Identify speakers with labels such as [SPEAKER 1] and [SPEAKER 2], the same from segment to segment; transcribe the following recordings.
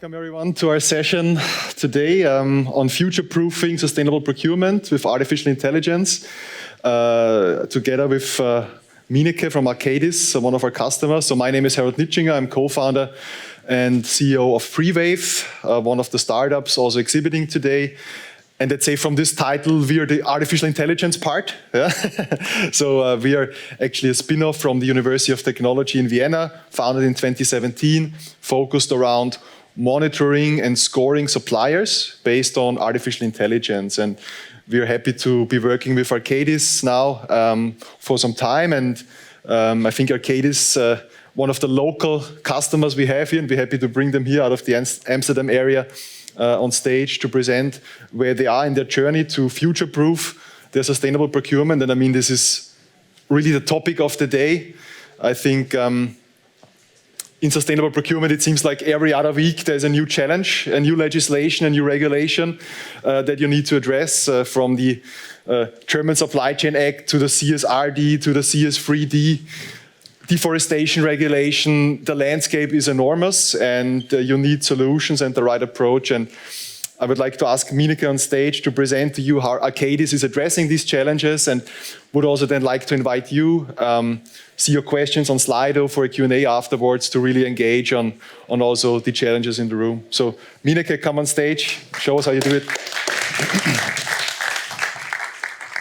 [SPEAKER 1] Welcome everyone to our session today on future-proofing sustainable procurement with artificial intelligence, together with Mieneke from Arcadis, one of our customers. So my name is Harald Nitschinger. I'm co-founder and CEO of Prewave, one of the startups also exhibiting today. And let's say from this title, we are the artificial intelligence part. Yeah? So we are actually a spin-off from the University of Technology in Vienna, founded in 2017, focused around monitoring and scoring suppliers based on artificial intelligence. And we are happy to be working with Arcadis now for some time. And I think Arcadis, one of the local customers we have here, and we're happy to bring them here out of the Amsterdam area on stage to present where they are in their journey to future-proof their sustainable procurement. And I mean, this is really the topic of the day. I think in sustainable procurement, it seems like every other week there's a new challenge, a new legislation, a new regulation that you need to address, from the German Supply Chain Act to the CSRD to the CS3D. Deforestation regulation, the landscape is enormous and you need solutions and the right approach. And I would like to ask Mieneke on stage to present to you how Arcadis is addressing these challenges, and would also then like to invite you, see your questions on Slido for a Q&A afterwards to really engage on also the challenges in the room. So Mieneke, come on stage, show us how you do it.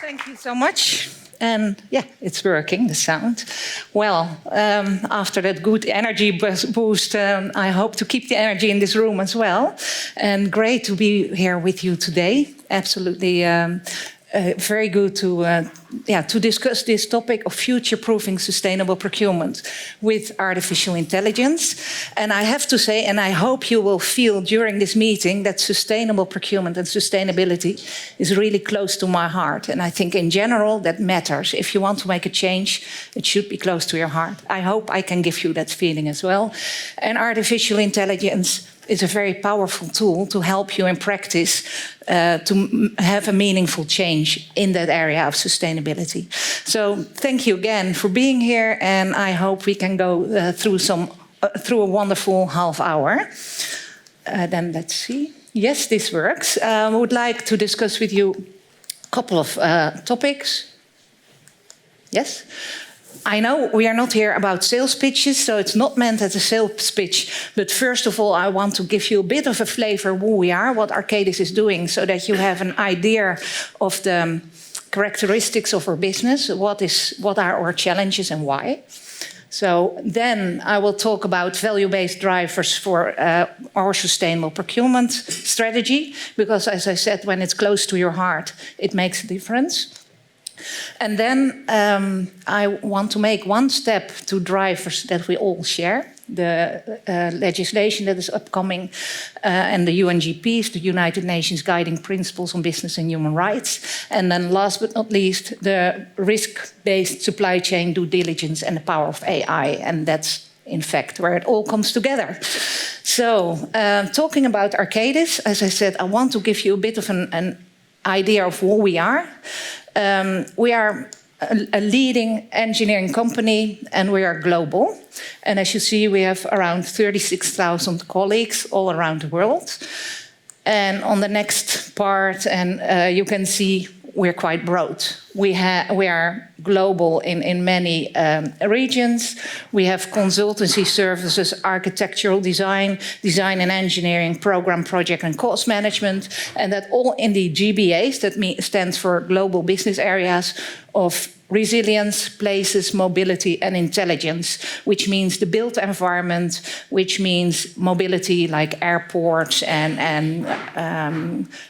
[SPEAKER 2] Thank you so much. And yeah, it's working, the sound. Well, after that good energy boost, I hope to keep the energy in this room as well. And great to be here with you today. Absolutely very good to discuss this topic of future-proofing sustainable procurement with artificial intelligence. And I have to say, and I hope you will feel during this meeting, that sustainable procurement and sustainability is really close to my heart. And I think in general that matters. If you want to make a change, it should be close to your heart. I hope I can give you that feeling as well. And artificial intelligence is a very powerful tool to help you in practice to have a meaningful change in that area of sustainability. So thank you again for being here, and I hope we can go through a wonderful half hour. Then let's see. Yes, this works. I would like to discuss with you a couple of topics. Yes? I know we are not here about sales pitches, so it's not meant as a sales pitch. But first of all, I want to give you a bit of a flavor of who we are, what Arcadis is doing, so that you have an idea of the characteristics of our business, what are our challenges and why. So then I will talk about value-based drivers for our sustainable procurement strategy, because as I said, when it's close to your heart, it makes a difference. And then I want to make one step to drivers that we all share, the legislation that is upcoming and the UNGPs, the United Nations Guiding Principles on Business and Human Rights. And then last but not least, the risk-based supply chain due diligence and the power of AI. And that's in fact where it all comes together. So talking about Arcadis, as I said, I want to give you a bit of an idea of who we are. We are a leading engineering company and we are global. And as you see, we have around 36,000 colleagues all around the world. And on the next part, you can see we're quite broad. We are global in many regions. We have consultancy services, architectural design, design and engineering, program, project and cost management, and that all in the GBAs, that stands for Global Business Areas of resilience, places, mobility and intelligence, which means the built environment, which means mobility like airports and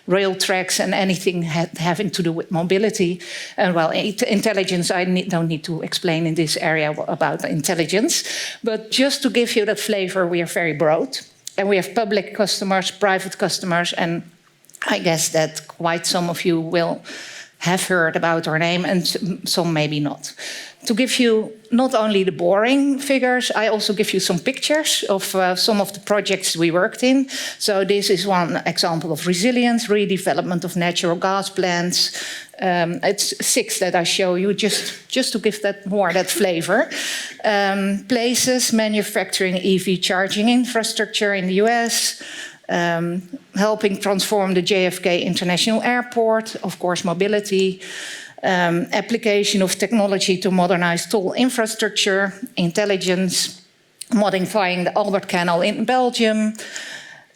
[SPEAKER 2] rail tracks and anything having to do with mobility. And well, intelligence, I don't need to explain in this area about intelligence, but just to give you that flavor, we are very broad. And we have public customers, private customers, and I guess that quite some of you will have heard about our name and some maybe not. To give you not only the boring figures, I also give you some pictures of some of the projects we worked in. So this is one example of resilience, redevelopment of natural gas plants, It's 6 that I show you, just to give that that flavor. Places, manufacturing EV charging infrastructure in the US, helping transform the JFK International Airport, of course, mobility, application of technology to modernize toll infrastructure, intelligence, modifying the Albert Canal in Belgium,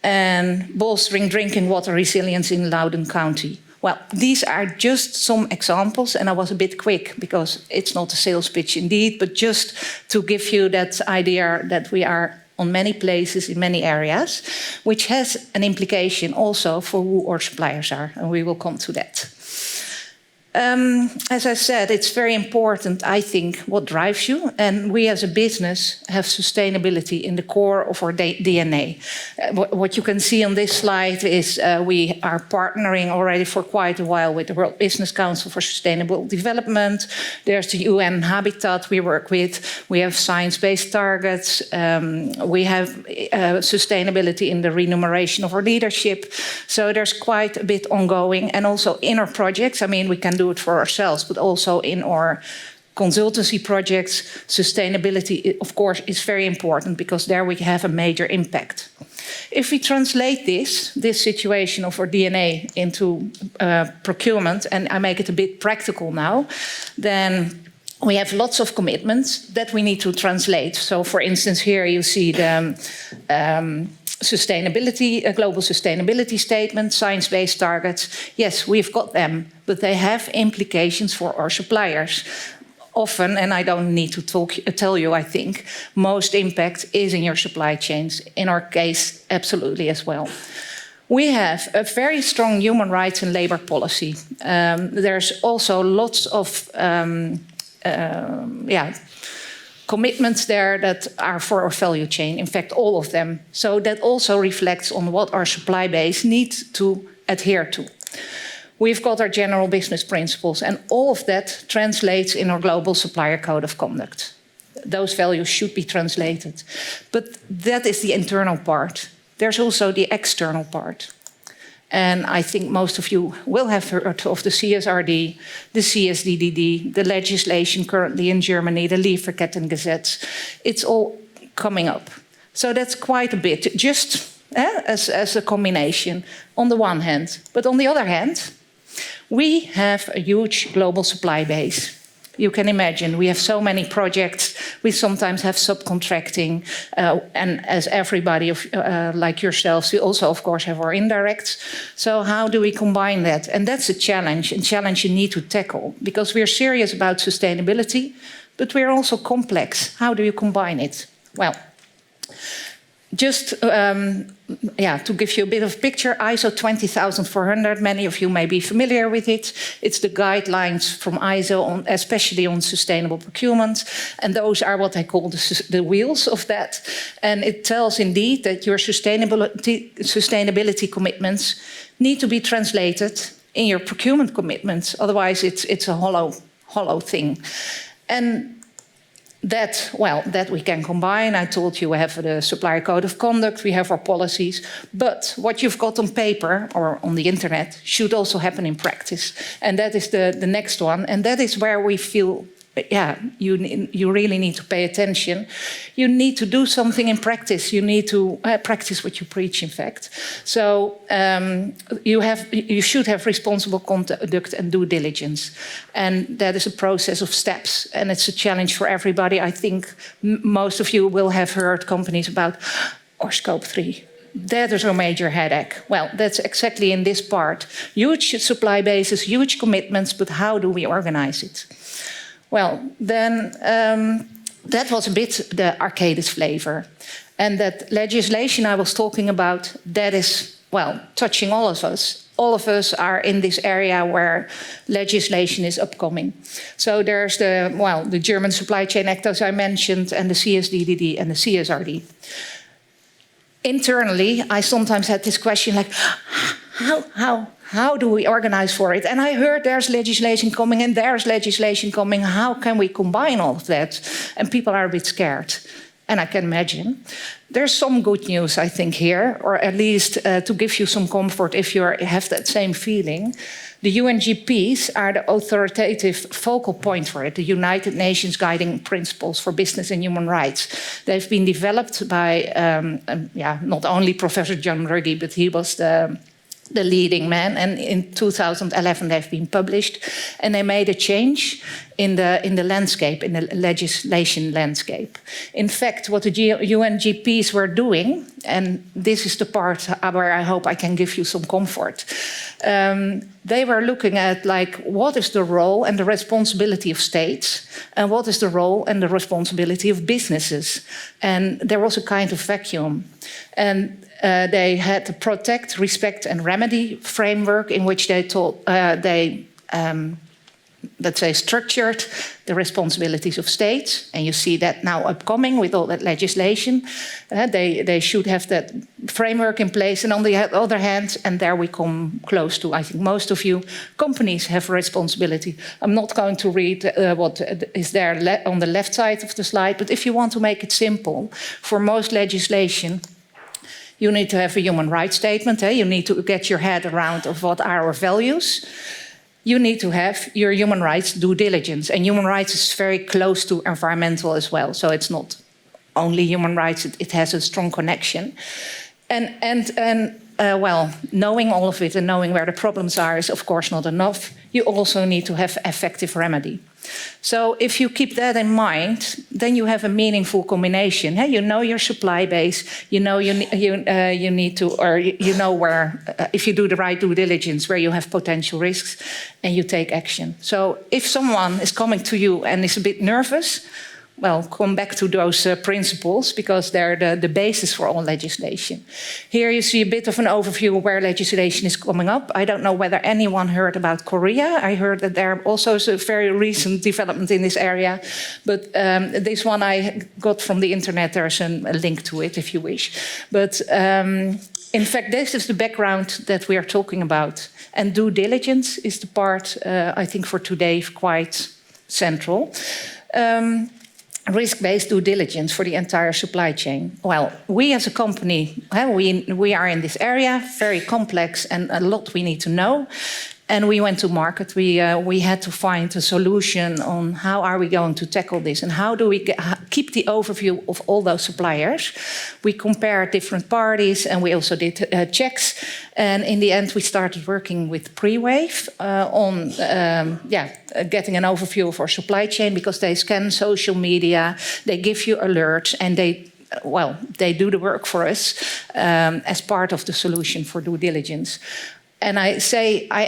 [SPEAKER 2] and bolstering drinking water resilience in Loudoun County. Well, these are just some examples, and I was a bit quick because it's not a sales pitch indeed, but just to give you that idea that we are on many places in many areas, which has an implication also for who our suppliers are, and we will come to that. As I said, it's very important, I think, what drives you. And we as a business have sustainability in the core of our DNA. What you can see on this slide is we are partnering already for quite a while with the World Business Council for Sustainable Development. There's the UN Habitat we work with. We have science-based targets. We have sustainability in the remuneration of our leadership. So there's quite a bit ongoing. And also in our projects, I mean, we can do it for ourselves, but also in our consultancy projects, sustainability, of course, is very important because there we have a major impact. If we translate this situation of our DNA into procurement, and I make it a bit practical now, then we have lots of commitments that we need to translate. So, for instance, here you see the sustainability, a global sustainability statement, science-based targets. Yes, we've got them, but they have implications for our suppliers. Often, and I don't need to tell you, I think, most impact is in your supply chains. In our case, absolutely as well. We have a very strong human rights and labor policy. There's also lots of commitments there that are for our value chain, in fact, all of them. So that also reflects on what our supply base needs to adhere to. We've got our general business principles, and all of that translates in our global supplier code of conduct. Those values should be translated. But that is the internal part. There's also the external part. And I think most of you will have heard of the CSRD, the CSDDD, the legislation currently in Germany, the Lieferkettengesetz. It's all coming up. So that's quite a bit, just as a combination on the one hand. But on the other hand, we have a huge global supply base. You can imagine, we have so many projects, we sometimes have subcontracting, and as everybody like yourselves, we also, of course, have our indirects. So how do we combine that? And that's a challenge you need to tackle, because we're serious about sustainability, but we're also complex. How do you combine it? Well, just to give you a bit of a picture, ISO 20400, many of you may be familiar with it. It's the guidelines from ISO, especially on sustainable procurement. And those are what I call the wheels of that. And it tells indeed that your sustainability commitments need to be translated in your procurement commitments. Otherwise, it's a hollow thing. And that we can combine. I told you we have the supplier code of conduct, we have our policies, but what you've got on paper or on the internet should also happen in practice. And that is the next one. And that is where we feel, you really need to pay attention. You need to do something in practice. You need to practice what you preach, in fact. So you should have responsible conduct and due diligence. And that is a process of steps. And it's a challenge for everybody. I think most of you will have heard companies about our scope 3. That is our major headache. Well, that's exactly in this part. Huge supply bases, huge commitments, but how do we organize it? Well, then that was a bit the Arcadis flavor. And that legislation I was talking about, that is, touching all of us. All of us are in this area where legislation is upcoming. So there's the German Supply Chain Act, as I mentioned, and the CSDDD and the CSRD. Internally, I sometimes had this question like, how do we organize for it? And I heard there's legislation coming and there's legislation coming. How can we combine all of that? And people are a bit scared. And I can imagine. There's some good news, I think, here, or at least to give you some comfort if you have that same feeling. The UNGPs are the authoritative focal point for it, the United Nations Guiding Principles for Business and Human Rights. They've been developed by not only Professor John Ruggie, but he was the leading man, and in 2011 they've been published, and they made a change in the landscape, in the legislation landscape. In fact, what the UNGPs were doing, and this is the part where I hope I can give you some comfort, they were looking at like what is the role and the responsibility of states, and what is the role and the responsibility of businesses, and there was a kind of vacuum, and they had the protect, respect, and remedy framework in which they let's say, structured the responsibilities of states. And you see that now upcoming with all that legislation. They should have that framework in place. And on the other hand, and there we come close to, I think, most of you, companies have a responsibility. I'm not going to read what is there on the left side of the slide, but if you want to make it simple, for most legislation, you need to have a human rights statement. You need to get your head around of what are our values. You need to have your human rights due diligence. And human rights is very close to environmental as well. So it's not only human rights, it has a strong connection. Well, knowing all of it and knowing where the problems are is of course not enough. You also need to have effective remedy. So if you keep that in mind, then you have a meaningful combination. You know your supply base, you know you need to, or you know where, if you do the right due diligence, where you have potential risks, and you take action. So if someone is coming to you and is a bit nervous, well, come back to those principles, because they're the basis for all legislation. Here you see a bit of an overview of where legislation is coming up. I don't know whether anyone heard about Korea. I heard that there also is a very recent development in this area. But this one I got from the internet. There's a link to it if you wish. But in fact, this is the background that we are talking about. And due diligence is the part, I think, for today quite central. Risk-based due diligence for the entire supply chain. Well, we as a company, we are in this area, very complex and a lot we need to know. And we went to market. We had to find a solution on how are we going to tackle this and how do we keep the overview of all those suppliers. We compared different parties and we also did checks. And in the end, we started working with Prewave on getting an overview of our supply chain, because they scan social media, they give you alerts, and they do the work for us as part of the solution for due diligence. And I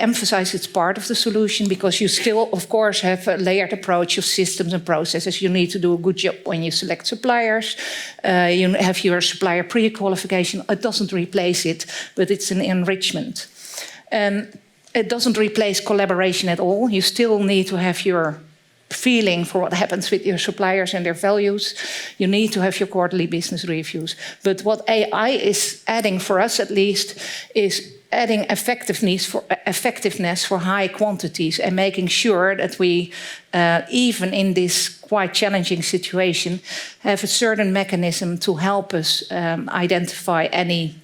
[SPEAKER 2] emphasize it's part of the solution, because you still, of course, have a layered approach of systems and processes. You need to do a good job when you select suppliers. You have your supplier pre-qualification. It doesn't replace it, but it's an enrichment. It doesn't replace collaboration at all. You still need to have your feeling for what happens with your suppliers and their values. You need to have your quarterly business reviews. But what AI is adding, for us at least, is adding effectiveness for high quantities and making sure that we, even in this quite challenging situation, have a certain mechanism to help us identify any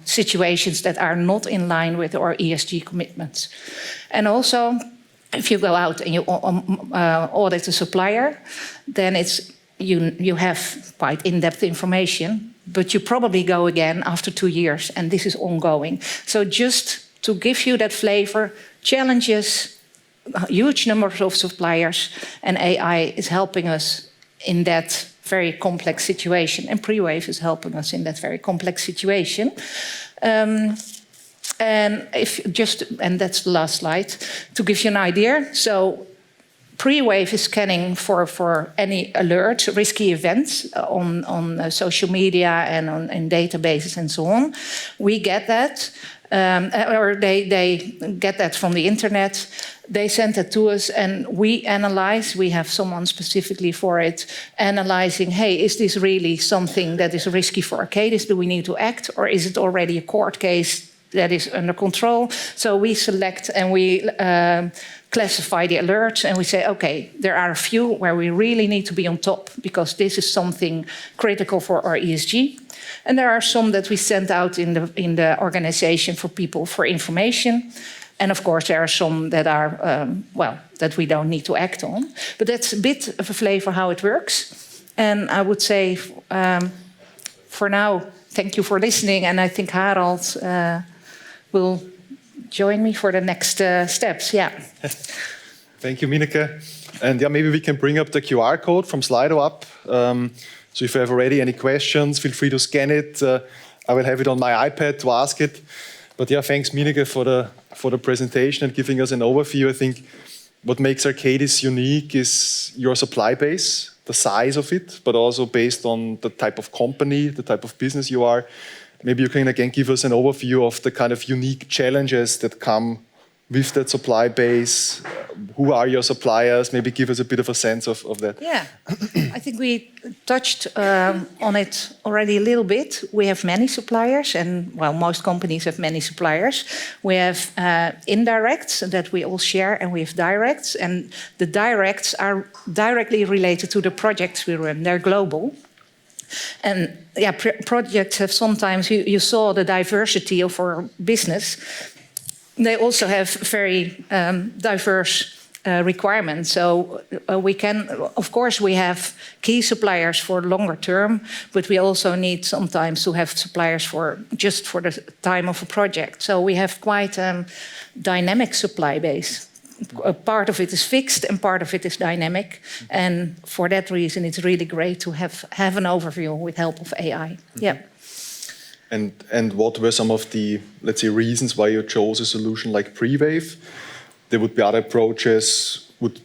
[SPEAKER 2] situations that are not in line with our ESG commitments. And also, if you go out and you audit a supplier, then you have quite in-depth information, but you probably go again after 2 years, and this is ongoing. So just to give you that flavor, challenges, huge numbers of suppliers, and AI is helping us in that very complex situation, and Prewave is helping us in that very complex situation. And that's the last slide, to give you an idea. So Prewave is scanning for any alerts, risky events on social media and in databases and so on. We get that, or they get that from the internet. They send it to us and we analyze. We have someone specifically for it, analyzing, hey, is this really something that is risky for Arcadis? Do we need to act? Or is it already a court case that is under control? So we select and we classify the alerts, and we say, okay, there are a few where we really need to be on top, because this is something critical for our ESG. And there are some that we send out in the organization for people for information. And of course, there are some that are, that we don't need to act on. But that's a bit of a flavor how it works. And I would say, for now, thank you for listening. And I think Harald will join me for the next steps. Yeah.
[SPEAKER 1] Thank you, Mieneke. And yeah, maybe we can bring up the QR code from Slido up. So if you have already any questions, feel free to scan it. I will have it on my iPad to ask it. But yeah, thanks, Mieneke, for the presentation and giving us an overview. I think what makes Arcadis unique is your supply base, the size of it, but also based on the type of company, the type of business you are. Maybe you can again give us an overview of the kind of unique challenges that come with that supply base. Who are your suppliers? Maybe give us a bit of a sense of that.
[SPEAKER 2] Yeah, I think we touched on it already a little bit. We have many suppliers, and well, most companies have many suppliers. We have indirects that we all share, and we have directs. And the directs are directly related to the projects we run. They're global. And yeah, projects have sometimes, you saw the diversity of our business. They also have very diverse requirements. So we can, of course, we have key suppliers for longer term, but we also need sometimes to have suppliers for just for the time of a project. So we have quite a dynamic supply base. A part of it is fixed and part of it is dynamic. And for that reason, it's really great to have an overview with help of AI. Yeah.
[SPEAKER 1] And what were some of the, let's say, reasons why you chose a solution like Prewave? There would be other approaches, would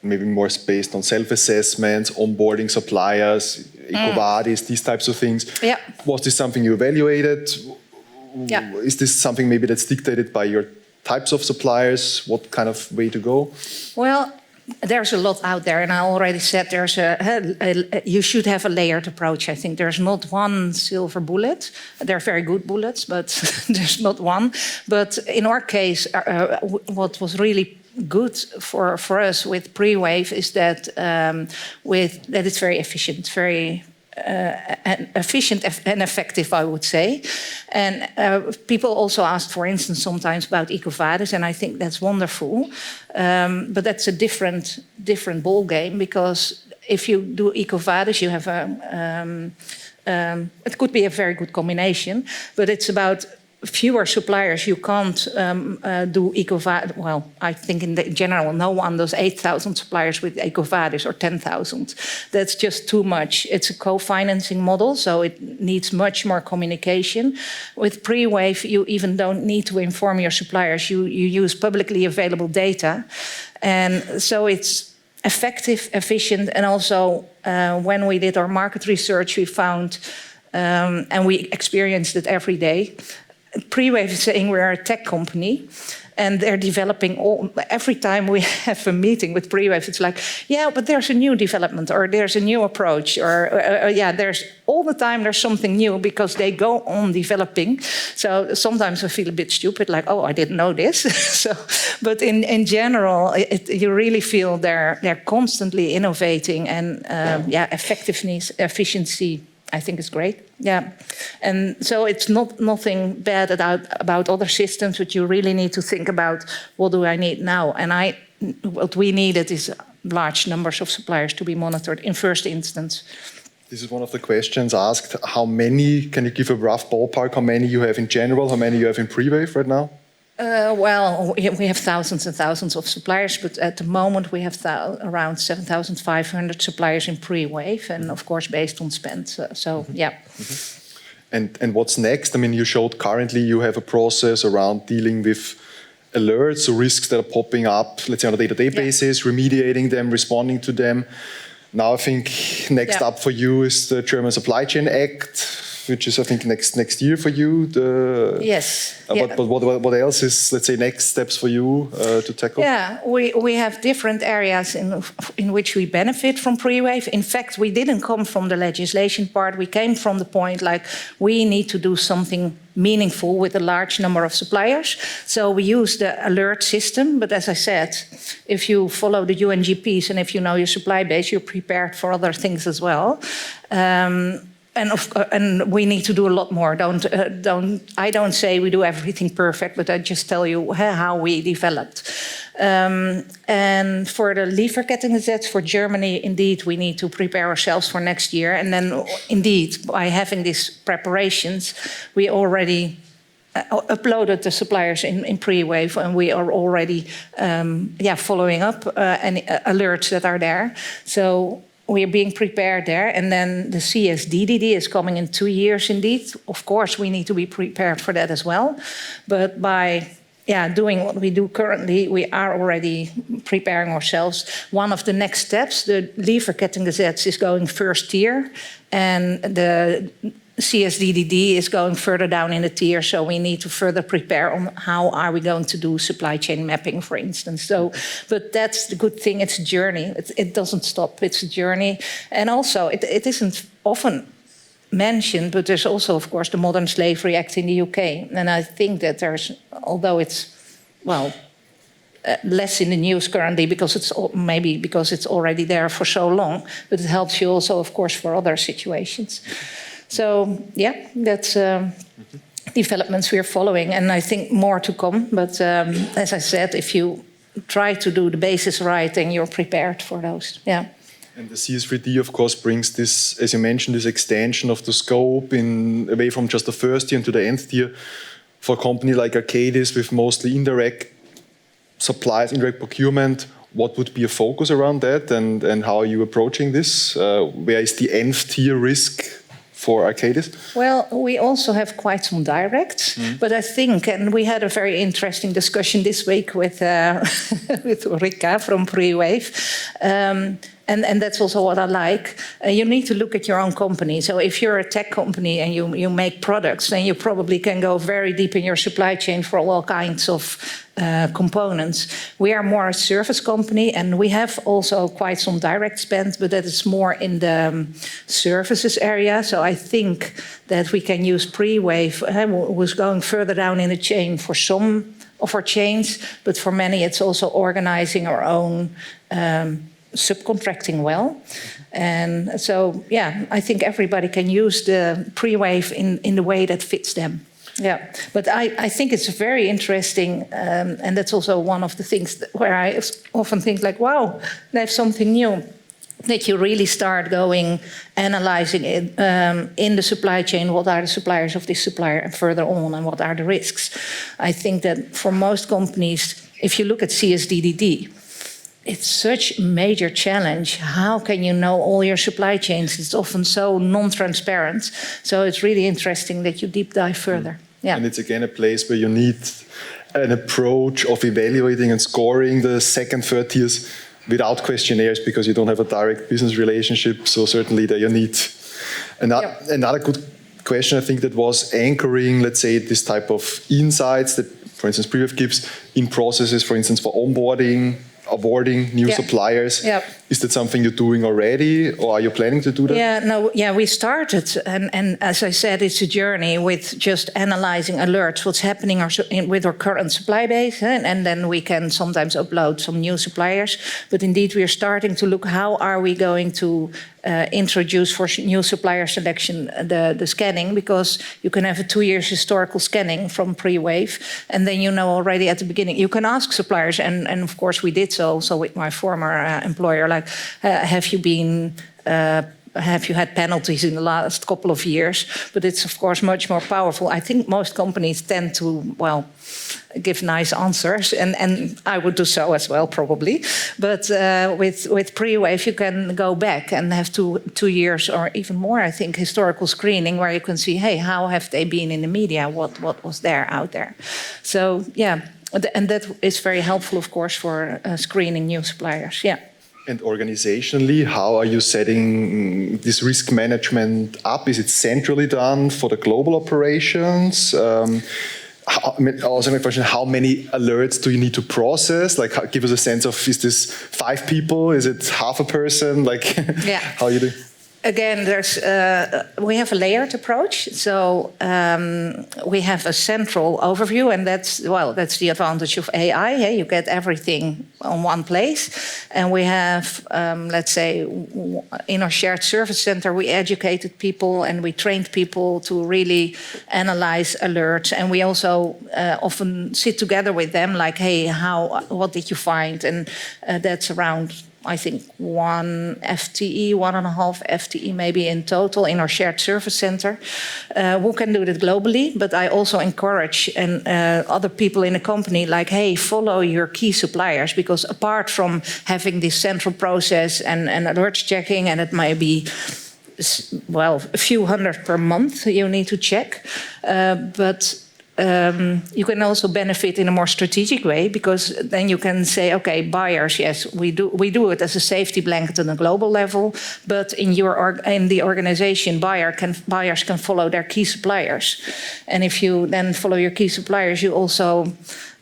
[SPEAKER 1] maybe more based on self-assessments, onboarding suppliers, EcoVadis, these types of things.
[SPEAKER 2] Yeah.
[SPEAKER 1] Was this something you evaluated?
[SPEAKER 2] Yeah.
[SPEAKER 1] Is this something maybe that's dictated by your types of suppliers? What kind of way to go?
[SPEAKER 2] Well, there's a lot out there, and I already said there's you should have a layered approach. I think there's not one silver bullet. There are very good bullets, but there's not one. But in our case, what was really good for us with Prewave is that that it's very efficient, very efficient and effective, I would say. And people also ask, for instance, sometimes about EcoVadis, and I think that's wonderful. But that's a different ball game, because if you do EcoVadis, you have it could be a very good combination, but it's about fewer suppliers. You can't do EcoVadis. Well, I think in general, no one does 8,000 suppliers with EcoVadis or 10,000. That's just too much. It's a co-financing model, so it needs much more communication. With Prewave, you even don't need to inform your suppliers. You use publicly available data. And so it's effective, efficient, and also when we did our market research, we found, and we experienced it every day, Prewave is saying we're a tech company, and they're developing every time we have a meeting with Prewave, it's like, yeah, but there's a new development, or there's a new approach, or yeah, there's all the time there's something new, because they go on developing. So sometimes I feel a bit stupid, like, oh, I didn't know this. But in general, you really feel they're constantly innovating, and yeah, effectiveness, efficiency, I think is great. Yeah, and so it's nothing bad about other systems, but you really need to think about, what do I need now? And what we needed is large numbers of suppliers to be monitored in first instance.
[SPEAKER 1] This is one of the questions asked. How many, can you give a rough ballpark, how many you have in general, how many you have in Prewave right now?
[SPEAKER 2] Well, we have thousands and thousands of suppliers, but at the moment we have around 7,500 suppliers in Prewave, and of course based on spend. So yeah.
[SPEAKER 1] Mm-hmm. And what's next? I mean, you showed currently you have a process around dealing with alerts, so risks that are popping up, let's say on a day-to-day basis, remediating them, responding to them. Now I think next up for you is the German Supply Chain Act, which is, I think, next year for you.
[SPEAKER 2] Yes.
[SPEAKER 1] But what else is, let's say, next steps for you to tackle?
[SPEAKER 2] Yeah, we have different areas in which we benefit from Prewave. In fact, we didn't come from the legislation part. We came from the point, like, we need to do something meaningful with a large number of suppliers. So we use the alert system. But as I said, if you follow the UNGPs and if you know your supply base, you're prepared for other things as well. and we need to do a lot more. I don't say we do everything perfect, but I just tell you how we developed. And for the Lieferkettengesetz for Germany, indeed, we need to prepare ourselves for next year. And then, indeed, by having these preparations, we already uploaded the suppliers in Prewave, and we are already following up any alerts that are there. So we're being prepared there. And then the CSDDD is coming in 2 years, indeed. Of course, we need to be prepared for that as well. But by doing what we do currently, we are already preparing ourselves. One of the next steps, the Lieferkettengesetz is going first tier, and the CSDDD is going further down in the tier, so we need to further prepare on how are we going to do supply chain mapping, for instance. So, but that's the good thing, it's a journey. It doesn't stop, it's a journey. And also, it isn't often mentioned, but there's also, of course, the Modern Slavery Act in the UK. And I think that there's, although it's, less in the news currently because it's already there for so long, but it helps you also, of course, for other situations. So, that's developments we're following, and I think more to come. But as I said, if you try to do the basis right, then you're prepared for those. Yeah.
[SPEAKER 1] And the CS3D, of course, brings this, as you mentioned, this extension of the scope away from just the first tier into the nth tier. For a company like Arcadis with mostly indirect supplies, indirect procurement, what would be a focus around that, and how are you approaching this? Where is the nth tier risk for Arcadis?
[SPEAKER 2] Well, we also have quite some directs, but I think, and we had a very interesting discussion this week with with Ulrika from Prewave, and that's also what I like. You need to look at your own company. So if you're a tech company and you make products, then you probably can go very deep in your supply chain for all kinds of components. We are more a service company, and we have also quite some direct spend, but that is more in the services area. So I think that we can use Prewave, who's going further down in the chain for some of our chains, but for many it's also organizing our own subcontracting well. And so, I think everybody can use the Prewave in the way that fits them. Yeah, but I think it's very interesting, and that's also one of the things where I often think like, wow, they have something new. That you really start analyzing it in the supply chain. What are the suppliers of this supplier, and further on, and what are the risks? I think that for most companies, if you look at CSDDD, it's such a major challenge. How can you know all your supply chains? It's often so non-transparent. So it's really interesting that you deep dive further. Yeah.
[SPEAKER 1] And it's again a place where you need an approach of evaluating and scoring the second, third tiers without questionnaires, because you don't have a direct business relationship. So certainly there you need another good question, I think, that was anchoring, let's say, this type of insights that, for instance, Prewave gives in processes, for instance, for onboarding, new suppliers.
[SPEAKER 2] Yeah.
[SPEAKER 1] Is that something you're doing already, or are you planning to do that?
[SPEAKER 2] We started, and as I said, it's a journey with just analyzing alerts, what's happening with our current supply base, and then we can sometimes upload some new suppliers. But indeed, we are starting to look how are we going to introduce for new supplier selection the scanning, because you can have a 2 years historical scanning from Prewave, and then you know already at the beginning. You can ask suppliers, and of course we did so with my former employer, like, have you had penalties in the last couple of years? But it's of course much more powerful. I think most companies tend to, give nice answers, and I would do so as well, probably. But with Prewave, you can go back and have two years or even more, I think, historical screening, where you can see, hey, how have they been in the media? What was there out there? So, and that is very helpful, of course, for screening new suppliers,
[SPEAKER 1] And organizationally, how are you setting this risk management up? Is it centrally done for the global operations? Also, my question: how many alerts do you need to process? Like, give us a sense of: is this 5 people? Is it half a person? Like, how you do?
[SPEAKER 2] again, we have a layered approach. So we have a central overview, and that's the advantage of AI. Yeah? You get everything on one place. And we have, let's say, in our shared service center, we educated people and we trained people to really analyze alerts. And we also often sit together with them, like, hey, what did you find? And that's around, I think, 1.5 FTE maybe in total in our shared service center. We can do that globally, but I also encourage other people in the company, like, hey, follow your key suppliers, because apart from having this central process and alerts checking, and it might be, well, a few hundred per month you need to check, but you can also benefit in a more strategic way, because then you can say, okay, buyers, yes, we do it as a safety blanket on a global level, but in the organization, buyers can follow their key suppliers, and if you then follow your key suppliers, you also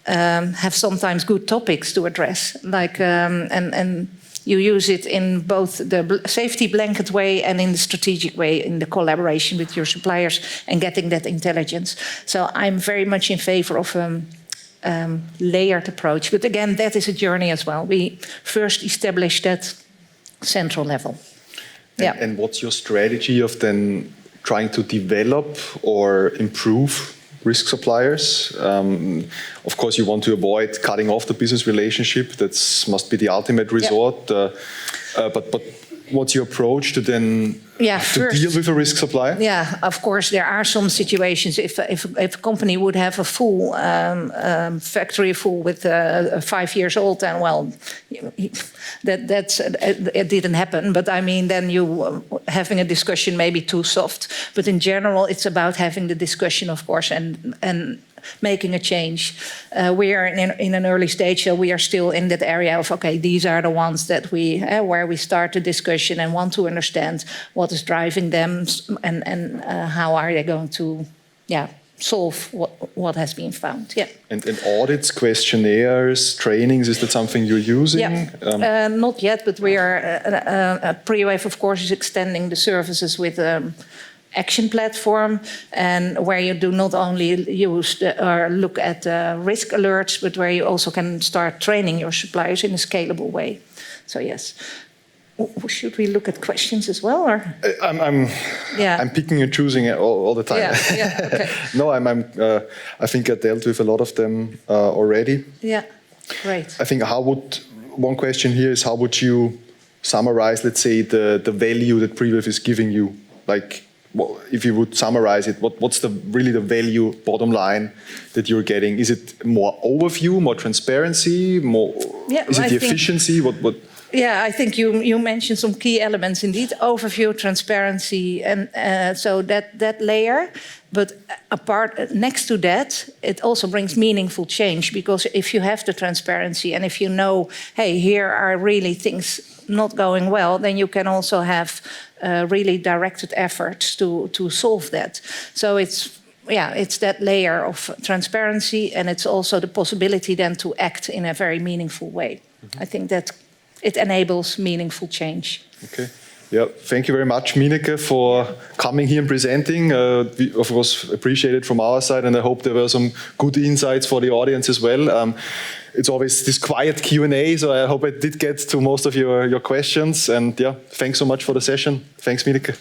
[SPEAKER 2] have sometimes good topics to address, like and you use it in both the safety blanket way and in the strategic way, in the collaboration with your suppliers and getting that intelligence. So I'm very much in favor of a layered approach. But again, that is a journey as well. We first established that central level.
[SPEAKER 1] And what's your strategy of then trying to develop or improve risk suppliers? Of course, you want to avoid cutting off the business relationship. That must be the ultimate resort. But what's your approach to then deal with a risk supplier?
[SPEAKER 2] Yeah, of course, there are some situations. If a company would have a full factory full with 5 years old, then it didn't happen. But I mean, then you having a discussion maybe too soft. But in general, it's about having the discussion, of course, and making a change. We are in an early stage, so we are still in that area of, okay, these are the ones that where we start the discussion and want to understand what is driving them and how are they going to solve what has been found.
[SPEAKER 1] And audits, questionnaires, trainings, is that something you're using?
[SPEAKER 2] Not yet, but we are, Prewave, of course, is extending the services with action platform, and where you do not only use or look at risk alerts, but where you also can start training your suppliers in a scalable way. So yes. Should we look at questions as well, or?
[SPEAKER 1] I'm picking and choosing all the time.
[SPEAKER 2] Okay.
[SPEAKER 1] No, I think I dealt with a lot of them already.
[SPEAKER 2] Yeah, great.
[SPEAKER 1] I think one question here is, how would you summarize, let's say, the value that Prewave is giving you? Like, if you would summarize it, what's really the value bottom line that you're getting? Is it more overview, more transparency, is it the efficiency? What?
[SPEAKER 2] Yeah, I think you mentioned some key elements indeed: overview, transparency, and so that layer. But next to that, it also brings meaningful change, because if you have the transparency and if you know, hey, here are really things not going well, then you can also have really directed efforts to solve that. So it's that layer of transparency, and it's also the possibility then to act in a very meaningful way. I think that it enables meaningful change.
[SPEAKER 1] Okay. Yeah, thank you very much, Mieneke, for coming here and presenting. We, of course, appreciate it from our side, and I hope there were some good insights for the audience as well. It's always this quiet Q&A, so I hope I did get to most of your questions. And yeah, thanks so much for the session. Thanks, Mieneke.